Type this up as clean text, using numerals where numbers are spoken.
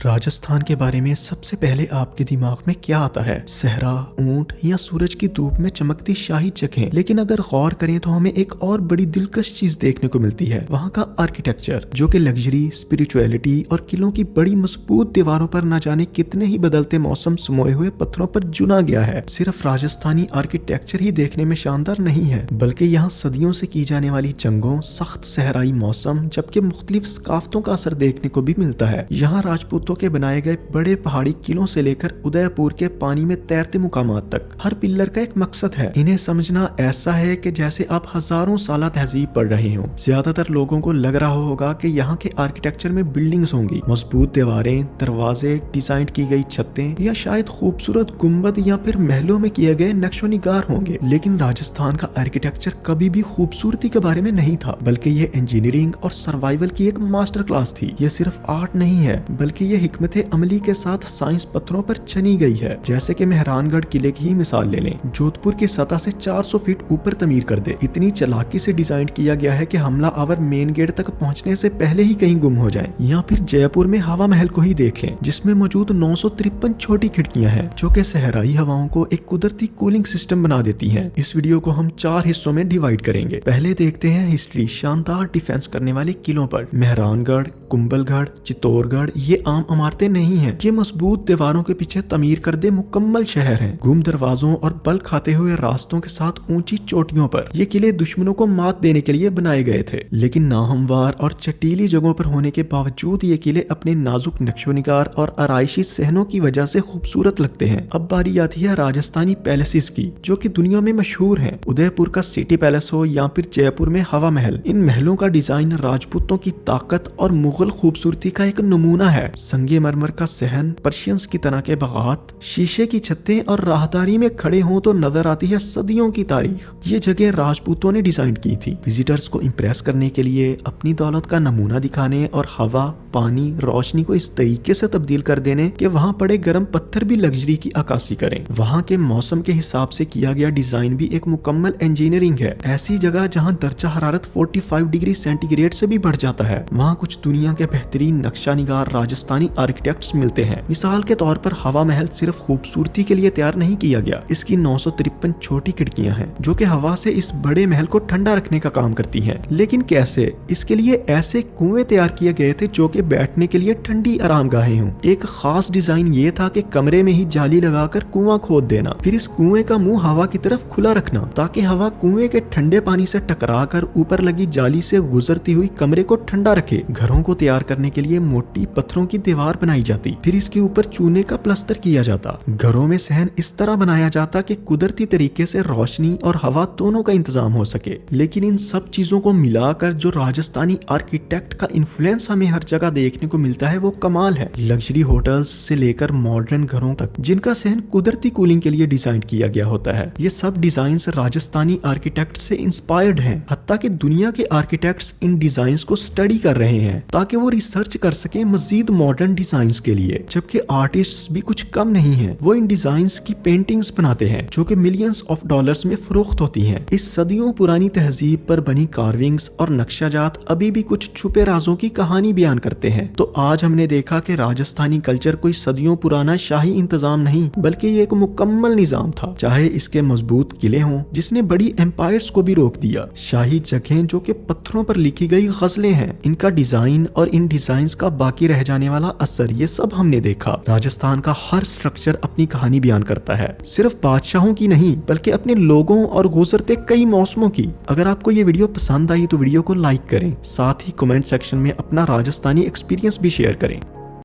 राजस्थान के बारे में सबसे पहले आपके दिमाग में क्या आता है? सहरा, ऊंट या सूरज की धूप में चमकती शाही जगहें। लेकिन अगर गौर करें तो हमें एक और बड़ी दिलकश चीज देखने को मिलती है, वहाँ का आर्किटेक्चर, जो कि लग्जरी, स्पिरिचुअलिटी और किलों की बड़ी मजबूत दीवारों पर न जाने कितने ही बदलते मौसम समोए हुए पत्थरों पर चुना गया है। सिर्फ राजस्थानी आर्किटेक्चर ही देखने में शानदार नहीं है, बल्कि यहाँ सदियों से की जाने वाली जंगों, सख्त सहराई मौसम, जबकि मुख्तलिफ सकाफतों का असर देखने को भी मिलता है। यहाँ राजपूतों के बनाए गए बड़े पहाड़ी किलों से लेकर उदयपुर के पानी में तैरते मुकामात तक हर पिल्लर का एक मकसद है। इन्हें समझना ऐसा है कि जैसे आप हजारों साल तहजीब पढ़ रहे हो। ज्यादातर लोगों को लग रहा होगा कि यहाँ के आर्किटेक्चर में बिल्डिंग्स होंगी, मजबूत दीवारें, दरवाजे, डिजाइन की गई छतें या शायद खूबसूरत गुम्बद या फिर महलों में किए गए नक्शो निगार होंगे। लेकिन राजस्थान का आर्किटेक्चर कभी भी खूबसूरती के बारे में नहीं था, बल्कि ये इंजीनियरिंग और सर्वाइवल की एक मास्टर क्लास थी। ये सिर्फ आर्ट नहीं है, बल्कि ये हिकमत अमली के साथ साइंस पत्थरों पर चनी गई है। जैसे कि मेहरानगढ़ किले की ही मिसाल ले लें, जोधपुर की सतह से 400 फीट ऊपर तमीर कर दे। इतनी चालाकी से डिजाइन किया गया है कि हमला आवर मेन गेट तक पहुंचने से पहले ही कहीं गुम हो जाए। या फिर जयपुर में हवा महल को ही देख लें, जिसमें मौजूद 953 छोटी खिड़कियां हैं, जो कि सहराई हवाओं को एक कुदरती कूलिंग सिस्टम बना देती हैं। इस वीडियो को हम 4 हिस्सों में डिवाइड करेंगे। पहले देखते हैं हिस्ट्री, शानदार डिफेंस करने वाले किलों पर। मेहरानगढ़, कुंभलगढ़, चित्तौड़गढ़ ये आम इमारतें नहीं हैं, ये मजबूत दीवारों के पीछे तमीर कर दे मुकम्मल शहर हैं। गुम दरवाजों और बल खाते हुए रास्तों के साथ ऊंची चोटियों पर ये किले दुश्मनों को मात देने के लिए बनाए गए थे। लेकिन नाहमवार और चटीली जगहों पर होने के बावजूद ये किले अपने नाजुक नक्शोनिगार और आराइशी सहनों की वजह से खूबसूरत लगते हैं। अब बारी आती है राजस्थानी पैलेसेस की, जो कि दुनिया में मशहूर हैं। उदयपुर का सिटी पैलेस हो या फिर जयपुर में हवा महल, इन महलों का डिजाइन राजपूतों की ताकत और मुगल खूबसूरती का एक नमूना है। संगमरमर का सहन, पर्शियंस की तरह के बागात, शीशे की छतें और राहदारी में खड़े हों तो नजर आती है सदियों की तारीख। ये जगह राजपूतों ने डिजाइन की थी, विजिटर्स को इम्प्रेस करने के लिए, अपनी दौलत का नमूना दिखाने और हवा, पानी, रोशनी को इस तरीके से तब्दील कर देने कि वहाँ पड़े गर्म पत्थर भी लग्जरी की अक्कासी करें। वहाँ के मौसम के हिसाब से किया गया डिजाइन भी एक मुकम्मल इंजीनियरिंग है। ऐसी जगह जहाँ दर्जा हरारत 45 डिग्री सेंटीग्रेड से भी बढ़ जाता है, वहाँ कुछ दुनिया के बेहतरीन नक्शा निगार राजस्थानी आर्किटेक्ट्स मिलते हैं। मिसाल के तौर पर हवा महल सिर्फ खूबसूरती के लिए तैयार नहीं किया गया, इसकी 953 छोटी खिड़कियां हैं, जो कि हवा से इस बड़े महल को ठंडा रखने का काम करती हैं। लेकिन कैसे? इसके लिए ऐसे कुएं तैयार किए गए थे जो कि बैठने के लिए ठंडी आरामगाहें हों। एक खास डिजाइन ये था कि कमरे में ही जाली लगाकर कुआं खोद देना, फिर इस कुएं का मुंह हवा की तरफ खुला रखना, ताकि हवा कुएं के ठंडे पानी से टकराकर ऊपर लगी जाली से गुजरती हुई कमरे को ठंडा रखे। घरों को तैयार करने के लिए मोटी पत्थरों की दीवार बनाई जाती, फिर इसके ऊपर चूने का प्लास्टर किया जाता। घरों में सहन इस तरह बनाया जाता कि कुदरती तरीके से रोशनी और हवा दोनों का इंतजाम हो सके। लेकिन इन सब चीजों को मिलाकर जो राजस्थानी आर्किटेक्ट का इन्फ्लुएंस हमें हर जगह देखने को मिलता है, वो कमाल है। लग्जरी होटल्स से लेकर मॉडर्न घरों तक, जिनका सहन कुदरती कूलिंग के लिए डिजाइन किया गया होता है। ये सब डिजाइन्स राजस्थानी आर्किटेक्ट से इंस्पायर्ड हैं। हत्ता कि दुनिया के आर्किटेक्ट्स इन डिजाइन्स को स्टडी कर रहे हैं ताकि वो रिसर्च कर सके मजीद मॉडर्न डिजाइन्स के लिए। जबकि आर्टिस्ट भी कुछ कम नहीं है, वो इन डिजाइन्स की पेंटिंग्स बनाते हैं जो कि मिलियंस ऑफ डॉलर्स में फरोख्त होती हैं। इस सदियों पुरानी तहजीब पर बनी कार्विंग्स और नक्शाजात अभी भी कुछ छुपे राजों की कहानी बयान करते हैं। तो आज हमने देखा कि राजस्थानी कल्चर कोई सदियों पुराना शाही इंतजाम नहीं, बल्कि ये एक मुकम्मल निजाम था। चाहे इसके मजबूत किले हों जिसने बड़ी एम्पायर्स को भी रोक दिया, शाही जगहें जो कि पत्थरों पर लिखी गई गजलें हैं, इनका डिजाइन और इन डिजाइन्स का बाकी रह जाने वाला असर, ये सब हमने देखा। राजस्थान का हर स्ट्रक्चर अपनी कहानी बयान करता है, सिर्फ बादशाहों की नहीं, बल्कि अपने लोगों और गुजरते कई मौसमों की। अगर आपको ये वीडियो पसंद आई तो वीडियो को लाइक करें, साथ ही कमेंट सेक्शन में अपना राजस्थानी एक्सपीरियंस भी शेयर करें।